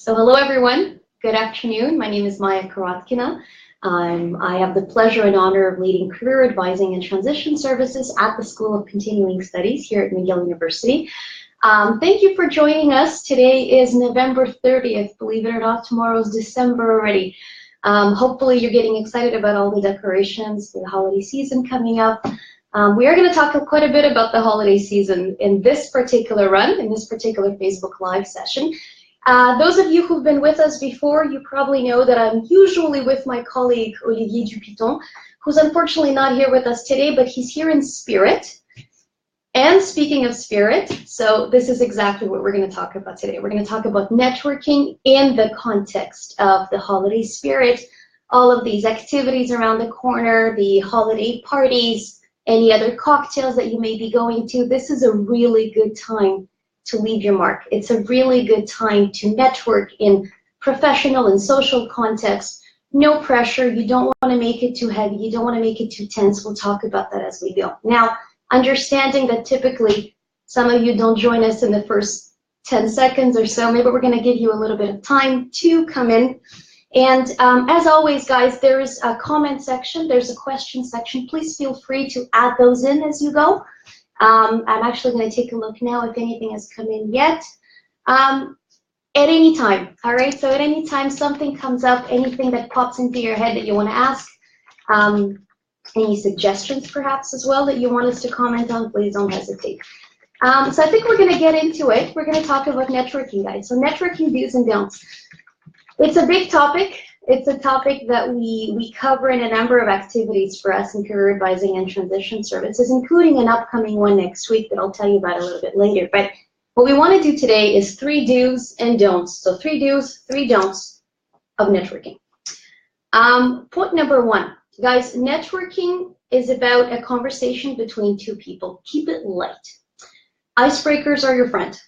So hello everyone, good afternoon. My name is Maia. I have the pleasure and honor of leading career advising and transition services at the School of Continuing Studies here at McGill University. Thank you for joining us. Today is November 30th. Believe it or not, tomorrow is December already. Hopefully you're getting excited about all the decorations for the holiday season coming up. We are going to talk quite a bit about the holiday season in this particular run, in this particular Facebook Live session. Those of you who've been with us before, you probably know that I'm usually with my colleague Olivier Dupiton, who's unfortunately not here with us today, but he's here in spirit. And speaking of spirit, so this is exactly what we're going to talk about today. We're going to talk about networking in the context of the holiday spirit, all of these activities around the corner, the holiday parties, any other cocktails that you may be going to. This is a really good time to leave your mark. It's a really good time to network in professional and social context. No pressure. You don't want to make it too heavy. You don't want to make it too tense. We'll talk about that as we go. Now, understanding that typically some of you don't join us in the first 10 seconds or so, maybe we're going to give you a little bit of time to come in. And as always, guys, there's a comment section, there's a question section. Please feel free to add those in as you go. I'm actually going to take a look now if anything has come in yet. At any time, all right? So at any time something comes up, anything that pops into your head that you want to ask, any suggestions perhaps as well that you want us to comment on, please don't hesitate. So I think we're going to get into it. We're going to talk about networking, guys. So networking do's and don'ts. It's a big topic. It's a topic that we cover in a number of activities for us in career advising and transition services, including an upcoming one next week that I'll tell you about a little bit later. But what we want to do today is 3 do's and don'ts. So 3 do's, 3 don'ts of networking. Point number 1, guys, networking is about a conversation between 2 people. Keep it light. Icebreakers are your friend.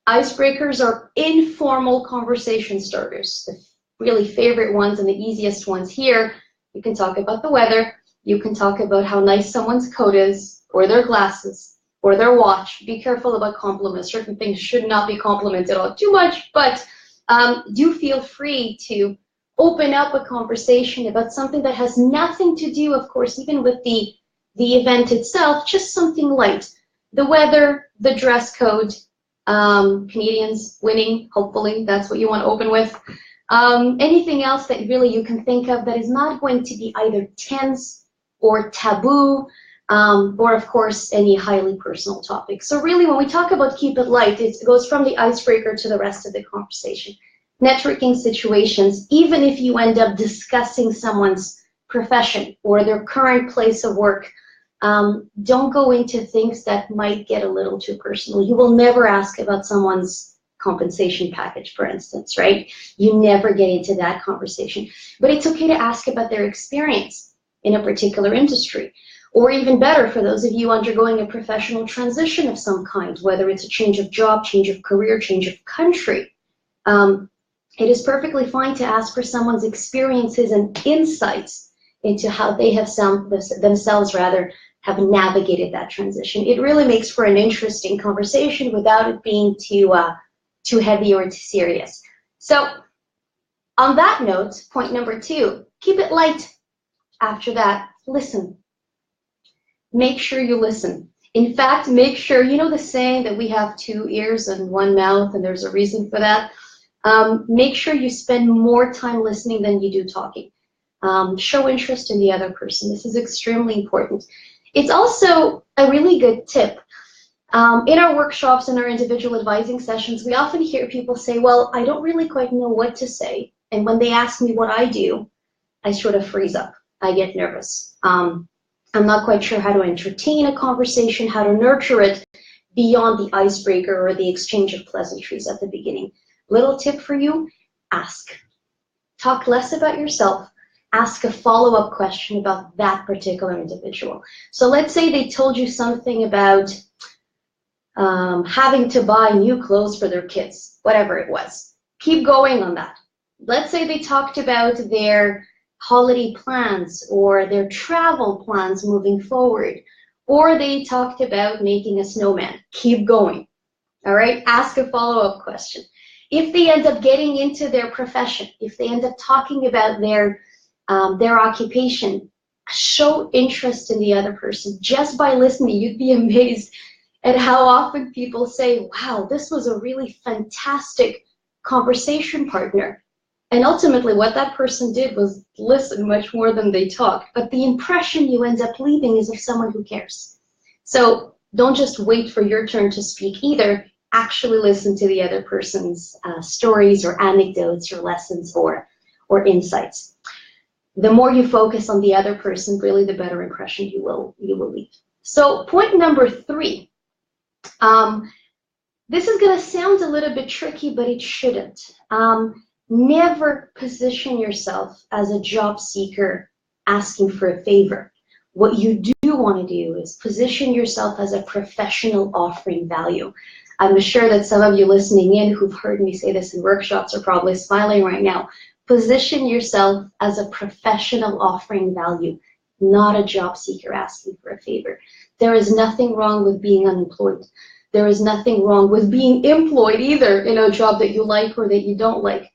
Icebreakers are informal conversation starters. The really favorite ones and the easiest ones here. You can talk about the weather. You can talk about how nice someone's coat is, or their glasses, or their watch. Be careful about compliments. Certain things should not be complimented on too much, but do feel free to open up a conversation about something that has nothing to do, of course, even with the event itself, just something light. The weather, the dress code, Canadians winning, hopefully, that's what you want to open with. Anything else that really you can think of that is not going to be either tense or taboo, or of course any highly personal topic. So really when we talk about keep it light, it goes from the icebreaker to the rest of the conversation. Networking situations, even if you end up discussing someone's profession or their current place of work, don't go into things that might get a little too personal. You will never ask about someone's compensation package, for instance, right? You never get into that conversation. But it's okay to ask about their experience in a particular industry. Or even better, for those of you undergoing a professional transition of some kind, whether it's a change of job, change of career, change of country, it is perfectly fine to ask for someone's experiences and insights into how they have themselves have navigated that transition. It really makes for an interesting conversation without it being too heavy or too serious. So on that note, point number 2, keep it light. After that, listen. Make sure you listen. In fact, make sure, you know the saying that we have 2 ears and 1 mouth, and there's a reason for that. Make sure you spend more time listening than you do talking. Show interest in the other person. This is extremely important. It's also a really good tip. In our workshops and our individual advising sessions, we often hear people say, well, I don't really quite know what to say. And when they ask me what I do, I sort of freeze up. I get nervous. I'm not quite sure how to entertain a conversation, how to nurture it beyond the icebreaker or the exchange of pleasantries at the beginning. Little tip for you, ask. Talk less about yourself. Ask a follow-up question about that particular individual. So let's say they told you something about having to buy new clothes for their kids, whatever it was. Keep going on that. Let's say they talked about their holiday plans or their travel plans moving forward, or they talked about making a snowman. Keep going. All right, ask a follow-up question. If they end up getting into their profession, if they end up talking about their occupation, show interest in the other person. Just by listening, you'd be amazed at how often people say, wow, this was a really fantastic conversation partner. And ultimately what that person did was listen much more than they talked. But the impression you end up leaving is of someone who cares. So don't just wait for your turn to speak either. Actually listen to the other person's stories or anecdotes or lessons or insights. The more you focus on the other person, really the better impression you will leave. So point number 3. This is going to sound a little bit tricky, but it shouldn't. Never position yourself as a job seeker asking for a favor. What you do want to do is position yourself as a professional offering value. I'm sure that some of you listening in who've heard me say this in workshops are probably smiling right now. Position yourself as a professional offering value, not a job seeker asking for a favor. There is nothing wrong with being unemployed. There is nothing wrong with being employed either in a job that you like or that you don't like.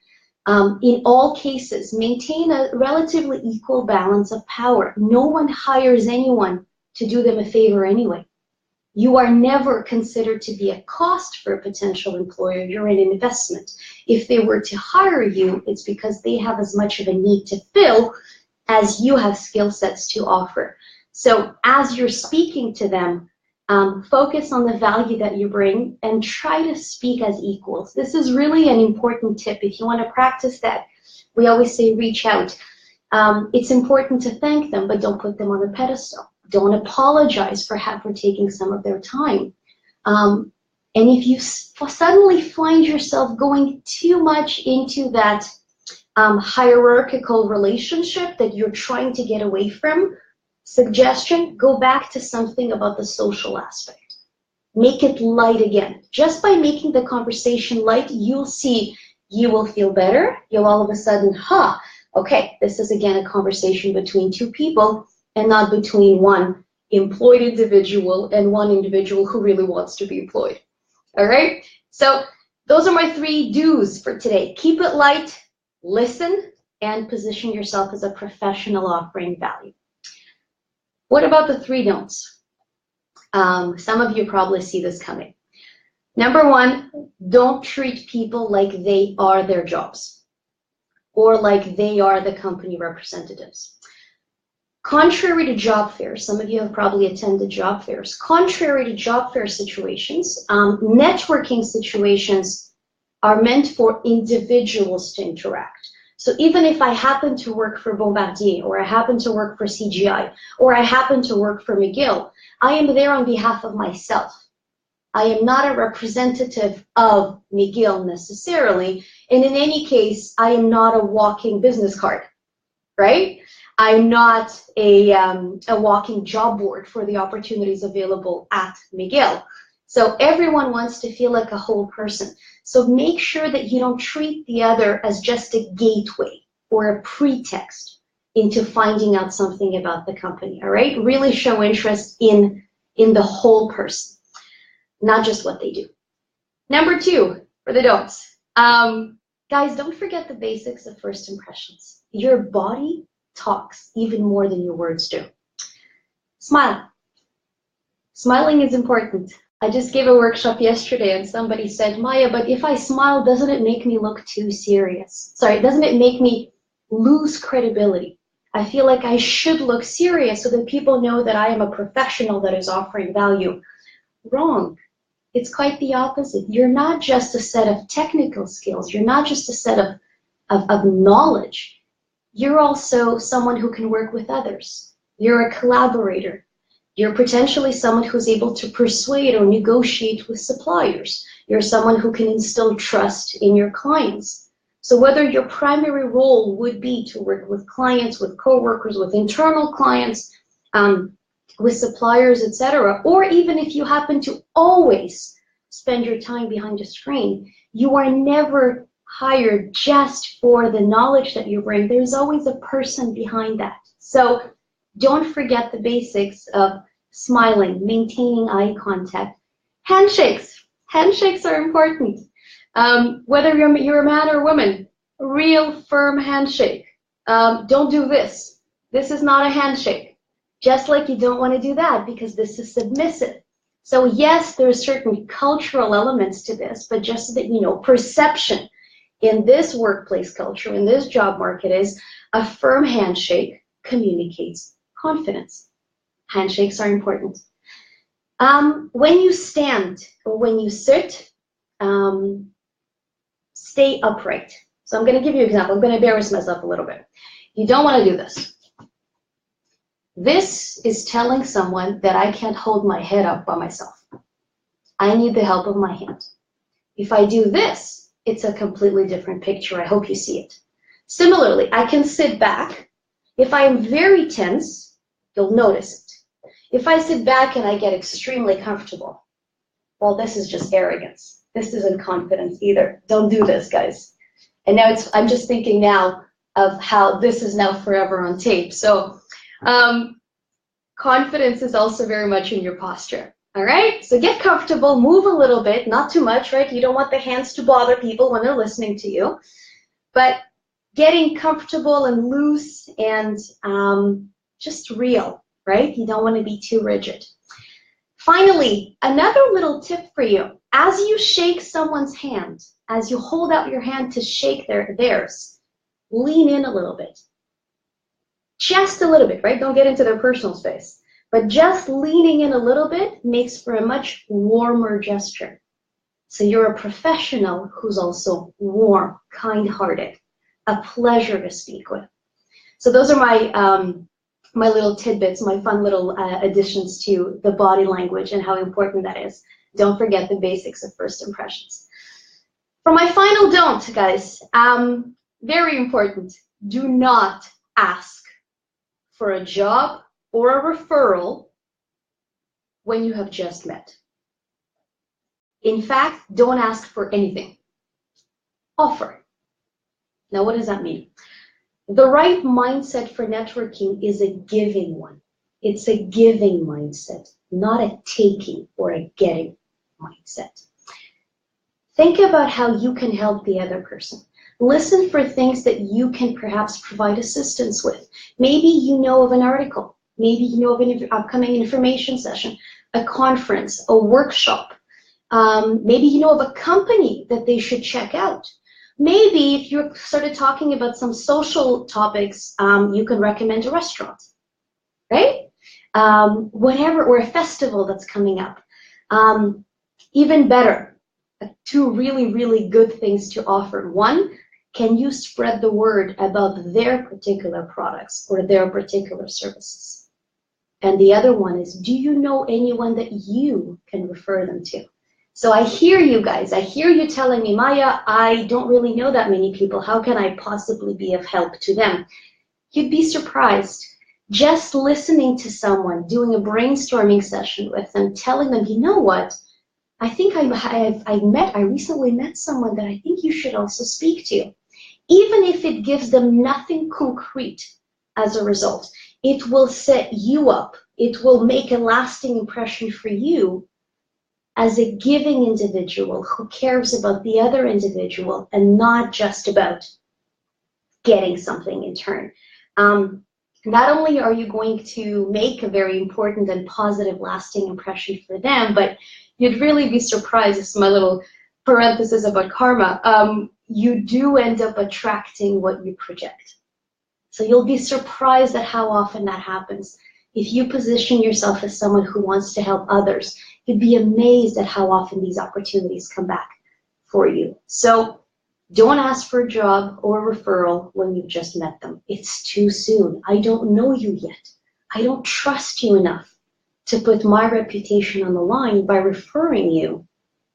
In all cases, maintain a relatively equal balance of power. No one hires anyone to do them a favor anyway. You are never considered to be a cost for a potential employer. You're an investment. If they were to hire you, it's because they have as much of a need to fill as you have skill sets to offer. So as you're speaking to them, focus on the value that you bring and try to speak as equals. This is really an important tip. If you want to practice that, we always say reach out. It's important to thank them, but don't put them on a pedestal. Don't apologize for taking some of their time. And if you suddenly find yourself going too much into that hierarchical relationship that you're trying to get away from, suggestion, go back to something about the social aspect. Make it light again. Just by making the conversation light, you'll see you will feel better. You'll all of a sudden, okay, this is again a conversation between two people and not between one employed individual and one individual who really wants to be employed. All right? So those are my 3 do's for today. Keep it light, listen, and position yourself as a professional offering value. What about the 3 don'ts? Some of you probably see this coming. Number 1, don't treat people like they are their jobs or like they are the company representatives. Contrary to job fairs, some of you have probably attended job fairs. Contrary to job fair situations, networking situations are meant for individuals to interact. So even if I happen to work for Bombardier, or I happen to work for CGI, or I happen to work for McGill, I am there on behalf of myself. I am not a representative of McGill necessarily, and in any case, I am not a walking business card, right? I'm not a walking job board for the opportunities available at McGill. So everyone wants to feel like a whole person. So make sure that you don't treat the other as just a gateway or a pretext into finding out something about the company, all right? Really show interest in the whole person, not just what they do. Number 2, for the don'ts. Guys, don't forget the basics of first impressions. Your body talks even more than your words do. Smile. Smiling is important. I just gave a workshop yesterday and somebody said, Maya, but if I smile, doesn't it make me look too serious? Sorry, doesn't it make me lose credibility? I feel like I should look serious so that people know that I am a professional that is offering value. Wrong. It's quite the opposite. You're not just a set of technical skills. You're not just a set of knowledge. You're also someone who can work with others. You're a collaborator. You're potentially someone who's able to persuade or negotiate with suppliers. You're someone who can instill trust in your clients. So whether your primary role would be to work with clients, with coworkers, with internal clients, with suppliers, etc., or even if you happen to always spend your time behind a screen, you are never hired just for the knowledge that you bring. There's always a person behind that. So don't forget the basics of smiling, maintaining eye contact. Handshakes. Handshakes are important. Whether you're a man or a woman, real firm handshake. Don't do this. This is not a handshake. Just like you don't want to do that because this is submissive. So yes, there are certain cultural elements to this, but just so that you know, perception in this workplace culture, in this job market, is a firm handshake communicates confidence. Handshakes are important. When you stand or when you sit, stay upright. So I'm going to give you an example. I'm going to embarrass myself a little bit. You don't want to do this. This is telling someone that I can't hold my head up by myself. I need the help of my hand. If I do this, it's a completely different picture. I hope you see it. Similarly, I can sit back. If I am very tense, you'll notice it. If I sit back and I get extremely comfortable, well, this is just arrogance. This isn't confidence either. Don't do this, guys. And now I'm just thinking now of how this is now forever on tape. So confidence is also very much in your posture. All right, so get comfortable, move a little bit, not too much, right? You don't want the hands to bother people when they're listening to you, but getting comfortable and loose and just real, right? You don't want to be too rigid. Finally, another little tip for you. As you shake someone's hand, as you hold out your hand to shake theirs, lean in a little bit. Just a little bit, right? Don't get into their personal space. But just leaning in a little bit makes for a much warmer gesture. So you're a professional who's also warm, kind-hearted, a pleasure to speak with. So those are my my little tidbits, my fun little additions to the body language and how important that is. Don't forget the basics of first impressions. For my final don't, guys, very important, do not ask for a job or a referral when you have just met. In fact, don't ask for anything. Offer. Now, what does that mean? The right mindset for networking is a giving one. It's a giving mindset, not a taking or a getting mindset. Think about how you can help the other person. Listen for things that you can perhaps provide assistance with. Maybe you know of an article. Maybe you know of an upcoming information session, a conference, a workshop. Maybe you know of a company that they should check out. Maybe if you started talking about some social topics, you can recommend a restaurant, right? Whatever, or a festival that's coming up. Even better, two really, really good things to offer. One, can you spread the word about their particular products or their particular services? And the other one is, do you know anyone that you can refer them to? So I hear you guys. I hear you telling me, Maya, I don't really know that many people. How can I possibly be of help to them? You'd be surprised. Just listening to someone, doing a brainstorming session with them, telling them, you know what? I think I recently met someone that I think you should also speak to. Even if it gives them nothing concrete as a result, it will set you up. It will make a lasting impression for you as a giving individual who cares about the other individual and not just about getting something in turn. Not only are you going to make a very important and positive lasting impression for them, but you'd really be surprised, this is my little parenthesis about karma, you do end up attracting what you project. So you'll be surprised at how often that happens. If you position yourself as someone who wants to help others, you'd be amazed at how often these opportunities come back for you. So don't ask for a job or a referral when you've just met them. It's too soon. I don't know you yet. I don't trust you enough to put my reputation on the line by referring you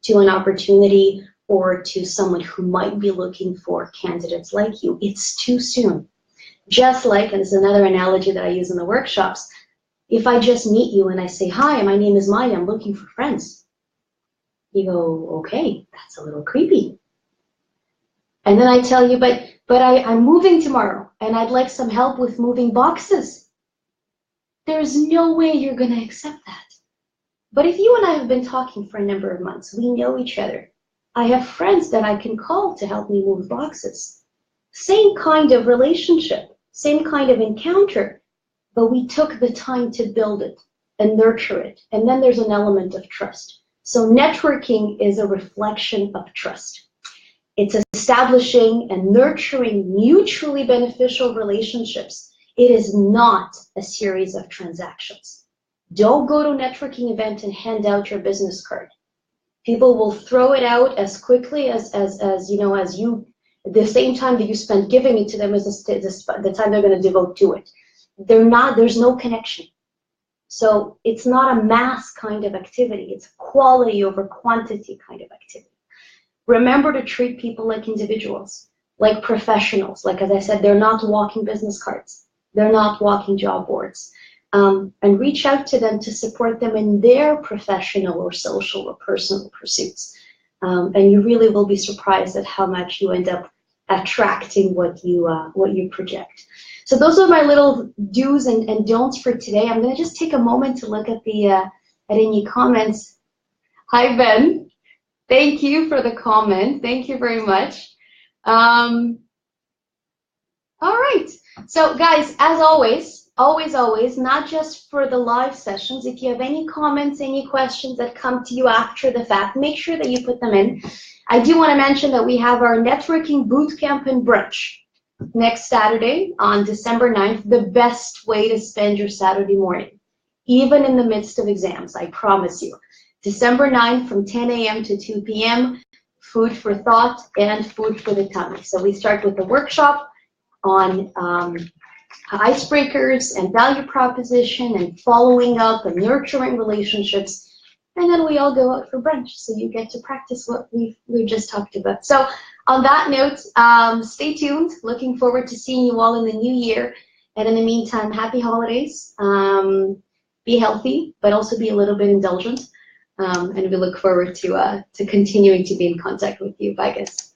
to an opportunity or to someone who might be looking for candidates like you. It's too soon. Just like, and this is another analogy that I use in the workshops, if I just meet you and I say, hi, my name is Maia, I'm looking for friends. You go, okay, that's a little creepy. And then I tell you, but I'm moving tomorrow and I'd like some help with moving boxes. There's no way you're gonna accept that. But if you and I have been talking for a number of months, we know each other, I have friends that I can call to help me move boxes. Same kind of relationship, same kind of encounter, but we took the time to build it and nurture it. And then there's an element of trust. So networking is a reflection of trust. It's establishing and nurturing mutually beneficial relationships. It is not a series of transactions. Don't go to a networking event and hand out your business card. People will throw it out as quickly as the same time that you spend giving it to them is the time they're going to devote to it. There's no connection. So it's not a mass kind of activity. It's quality over quantity kind of activity. Remember to treat people like individuals, like professionals. Like, as I said, they're not walking business cards. They're not walking job boards. And reach out to them to support them in their professional or social or personal pursuits. And you really will be surprised at how much you end up attracting what you project. So those are my little do's and don'ts for today. I'm going to just take a moment to look at any comments. Hi, Ben. Thank you for the comment. Thank you very much. All right. So guys, as always, not just for the live sessions, if you have any comments, any questions that come to you after the fact, make sure that you put them in. I do want to mention that we have our networking bootcamp and brunch next Saturday on December 9th, the best way to spend your Saturday morning, even in the midst of exams, I promise you. December 9th from 10 a.m. to 2 p.m., food for thought and food for the tummy. So we start with the workshop on icebreakers and value proposition and following up and nurturing relationships. And then we all go out for brunch, so you get to practice what we've just talked about. So on that note, stay tuned. Looking forward to seeing you all in the new year. And in the meantime, happy holidays. Be healthy, but also be a little bit indulgent. And we look forward to continuing to be in contact with you. Bye, guys.